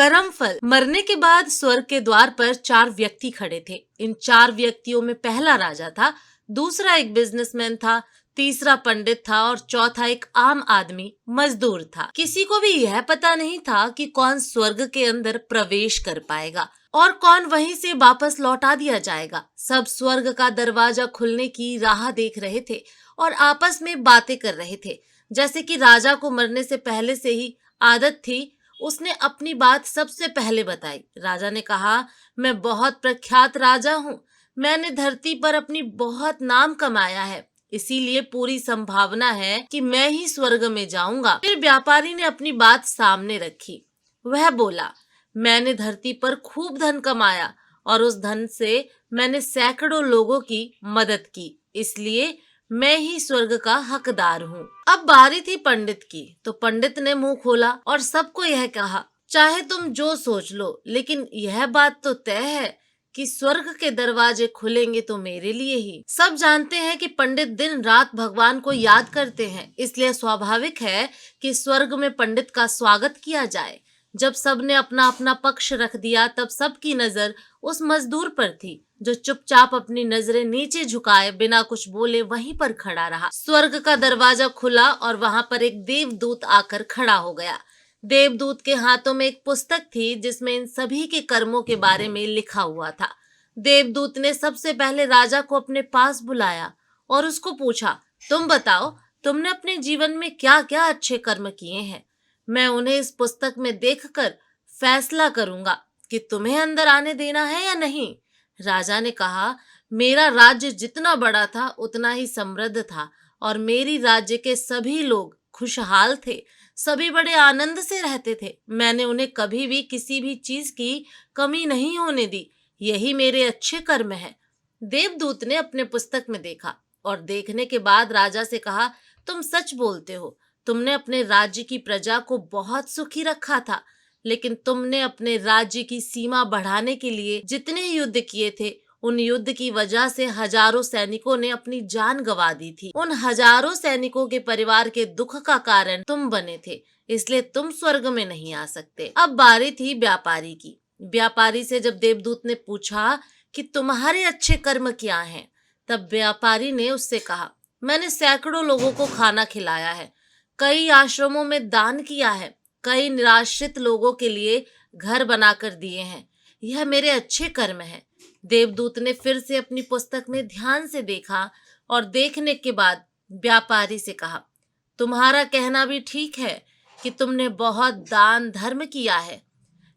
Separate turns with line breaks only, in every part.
कर्म फल। मरने के बाद स्वर्ग के द्वार पर 4 व्यक्ति खड़े थे। इन 4 व्यक्तियों में पहला राजा था, दूसरा एक बिजनेसमैन था, तीसरा पंडित था और चौथा एक आम आदमी मजदूर था। किसी को भी यह पता नहीं था कि कौन स्वर्ग के अंदर प्रवेश कर पाएगा और कौन वहीं से वापस लौटा दिया जाएगा। सब स्वर्ग का दरवाजा खुलने की राह देख रहे थे और आपस में बातें कर रहे थे। जैसे कि राजा को मरने से पहले से ही आदत थी, उसने अपनी बात सबसे पहले बताई। राजा ने कहा, मैं बहुत प्रख्यात राजा हूँ। मैंने धरती पर अपनी बहुत नाम कमाया है, इसीलिए पूरी संभावना है कि मैं ही स्वर्ग में जाऊंगा। फिर व्यापारी ने अपनी बात सामने रखी। वह बोला, मैंने धरती पर खूब धन कमाया और उस धन से मैंने सैकड़ों लोगों की मदद की, इसलिए मैं ही स्वर्ग का हकदार हूँ। अब बारी थी पंडित की, तो पंडित ने मुंह खोला और सबको यह कहा, चाहे तुम जो सोच लो, लेकिन यह बात तो तय है कि स्वर्ग के दरवाजे खुलेंगे तो मेरे लिए ही। सब जानते हैं कि पंडित दिन रात भगवान को याद करते हैं, इसलिए स्वाभाविक है कि स्वर्ग में पंडित का स्वागत किया जाए। जब सबने अपना अपना पक्ष रख दिया, तब सबकी नजर उस मजदूर पर थी जो चुपचाप अपनी नजरें नीचे झुकाए बिना कुछ बोले वहीं पर खड़ा रहा। स्वर्ग का दरवाजा खुला और वहां पर एक देवदूत आकर खड़ा हो गया। देवदूत के हाथों में एक पुस्तक थी जिसमें इन सभी के कर्मों के बारे में लिखा हुआ था। देवदूत ने सबसे पहले राजा को अपने पास बुलाया और उसको पूछा, तुम बताओ, तुमने अपने जीवन में क्या क्या अच्छे कर्म किए हैं। मैं उन्हें इस पुस्तक में देखकर फैसला करूंगा कि तुम्हें अंदर आने देना है या नहीं। राजा ने कहा, मेरा राज्य जितना बड़ा था उतना ही समृद्ध था और मेरी राज्य के सभी लोग खुशहाल थे, सभी बड़े आनंद से रहते थे। मैंने उन्हें कभी भी किसी भी चीज की कमी नहीं होने दी। यही मेरे अच्छे कर्म हैं। देवदूत ने अपने पुस्तक में देखा और देखने के बाद राजा से कहा, तुम सच बोलते हो। तुमने अपने राज्य की प्रजा को बहुत सुखी रखा था, लेकिन तुमने अपने राज्य की सीमा बढ़ाने के लिए जितने युद्ध किए थे, उन युद्ध की वजह से हजारों सैनिकों ने अपनी जान गंवा दी थी। उन हजारों सैनिकों के परिवार के दुख का कारण तुम बने थे, इसलिए तुम स्वर्ग में नहीं आ सकते। अब बारी थी व्यापारी की। व्यापारी से जब देवदूत ने पूछा कि तुम्हारे अच्छे कर्म क्या हैं, तब व्यापारी ने उससे कहा, मैंने सैकड़ों लोगों को खाना खिलाया है, कई आश्रमों में दान किया है, कई निराश्रित लोगों के लिए घर बनाकर दिए हैं। यह मेरे अच्छे कर्म हैं। देवदूत ने फिर से अपनी पुस्तक में ध्यान से देखा और देखने के बाद व्यापारी से कहा, तुम्हारा कहना भी ठीक है कि तुमने बहुत दान धर्म किया है,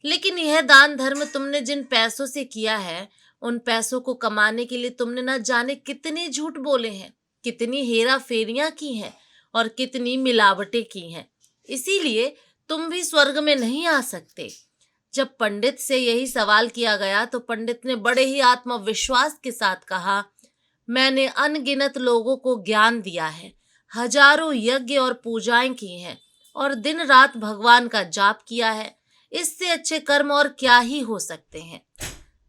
लेकिन यह दान धर्म तुमने जिन पैसों से किया है, उन पैसों को कमाने के लिए तुमने न जाने कितने झूठ बोले हैं, कितनी हेरा फेरियां की हैं और कितनी मिलावटें की हैं। इसीलिए तुम भी स्वर्ग में नहीं आ सकते। जब पंडित से यही सवाल किया गया तो पंडित ने बड़े ही आत्मविश्वास के साथ कहा, मैंने अनगिनत लोगों को ज्ञान दिया है, हजारों यज्ञ और पूजाएं की हैं और दिन रात भगवान का जाप किया है। इससे अच्छे कर्म और क्या ही हो सकते हैं।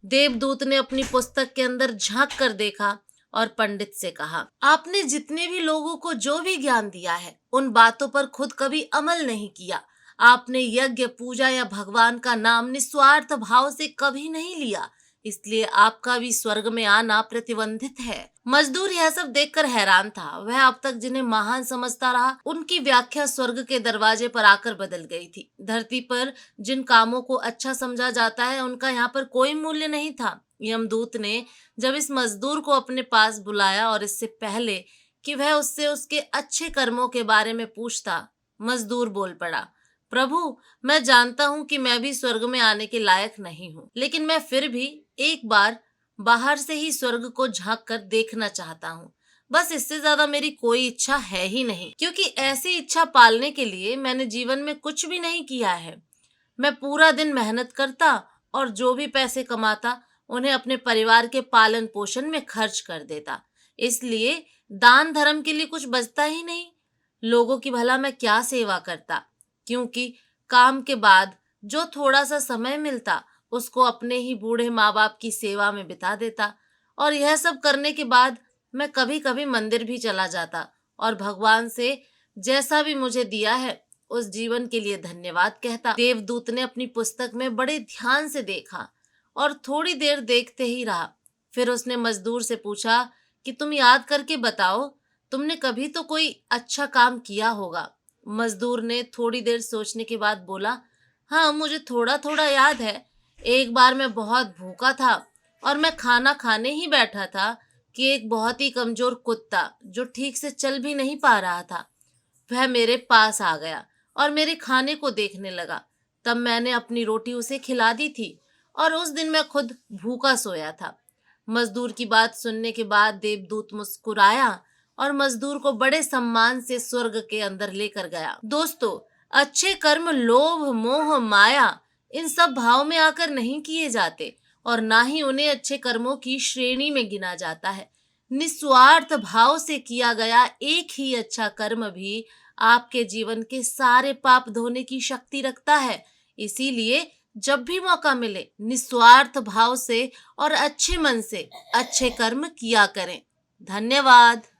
देवदूत ने अपनी पुस्तक के अंदर झांक कर देखा और पंडित से कहा, आपने जितने भी लोगों को जो भी ज्ञान दिया है, उन बातों पर खुद कभी अमल नहीं किया। आपने यज्ञ पूजा या भगवान का नाम निस्वार्थ भाव से कभी नहीं लिया, इसलिए आपका भी स्वर्ग में आना प्रतिबंधित है। मजदूर यह सब देखकर हैरान था। वह अब तक जिन्हें महान समझता रहा, उनकी व्याख्या स्वर्ग के दरवाजे पर आकर बदल गई थी। धरती पर जिन कामों को अच्छा समझा जाता है, उनका यहाँ पर कोई मूल्य नहीं था। यमदूत ने जब इस मजदूर को अपने पास बुलाया और इससे पहले कि वह उससे उसके अच्छे कर्मों के बारे में पूछता, मजदूर बोल पड़ा, प्रभु, मैं जानता हूँ कि मैं भी स्वर्ग में आने के लायक नहीं हूँ, लेकिन मैं फिर भी एक बार बाहर से ही स्वर्ग को झांक कर देखना चाहता हूँ। बस इससे ज्यादा मेरी कोई इच्छा है ही नहीं, क्योंकि ऐसी इच्छा पालने के लिए मैंने जीवन में कुछ भी नहीं किया है। मैं पूरा दिन मेहनत करता और जो भी पैसे कमाता उन्हें अपने परिवार के पालन पोषण में खर्च कर देता, इसलिए दान धर्म के लिए कुछ बचता ही नहीं। लोगों की भला मैं क्या सेवा करता, क्योंकि काम के बाद जो थोड़ा सा समय मिलता उसको अपने ही बूढ़े माँ बाप की सेवा में बिता देता। और यह सब करने के बाद मैं कभी कभी मंदिर भी चला जाता और भगवान से जैसा भी मुझे दिया है उस जीवन के लिए धन्यवाद कहता। देवदूत ने अपनी पुस्तक में बड़े ध्यान से देखा और थोड़ी देर देखते ही रहा। फिर उसने मजदूर से पूछा कि तुम याद करके बताओ, तुमने कभी तो कोई अच्छा काम किया होगा। मजदूर ने थोड़ी देर सोचने के बाद बोला, हाँ, मुझे थोड़ा थोड़ा याद है। एक बार मैं बहुत भूखा था और मैं खाना खाने ही बैठा था कि एक बहुत ही कमजोर कुत्ता जो ठीक से चल भी नहीं पा रहा था, वह मेरे पास आ गया और मेरे खाने को देखने लगा। तब मैंने अपनी रोटी उसे खिला दी थी और उस दिन मैं खुद भूखा सोया था। मजदूर की बात सुनने के बाद देवदूत मुस्कुराया और मजदूर को बड़े सम्मान से स्वर्ग के अंदर लेकर गया। दोस्तों, अच्छे कर्म लोभ मोह माया इन सब भाव में आकर नहीं किए जाते और ना ही उन्हें अच्छे कर्मों की श्रेणी में गिना जाता है। निस्वार्थ भाव से किया गया एक ही अच्छा कर्म भी आपके जीवन के सारे पाप धोने की शक्ति रखता है। इसीलिए जब भी मौका मिले निस्वार्थ भाव से और अच्छे मन से अच्छे कर्म किया करें। धन्यवाद।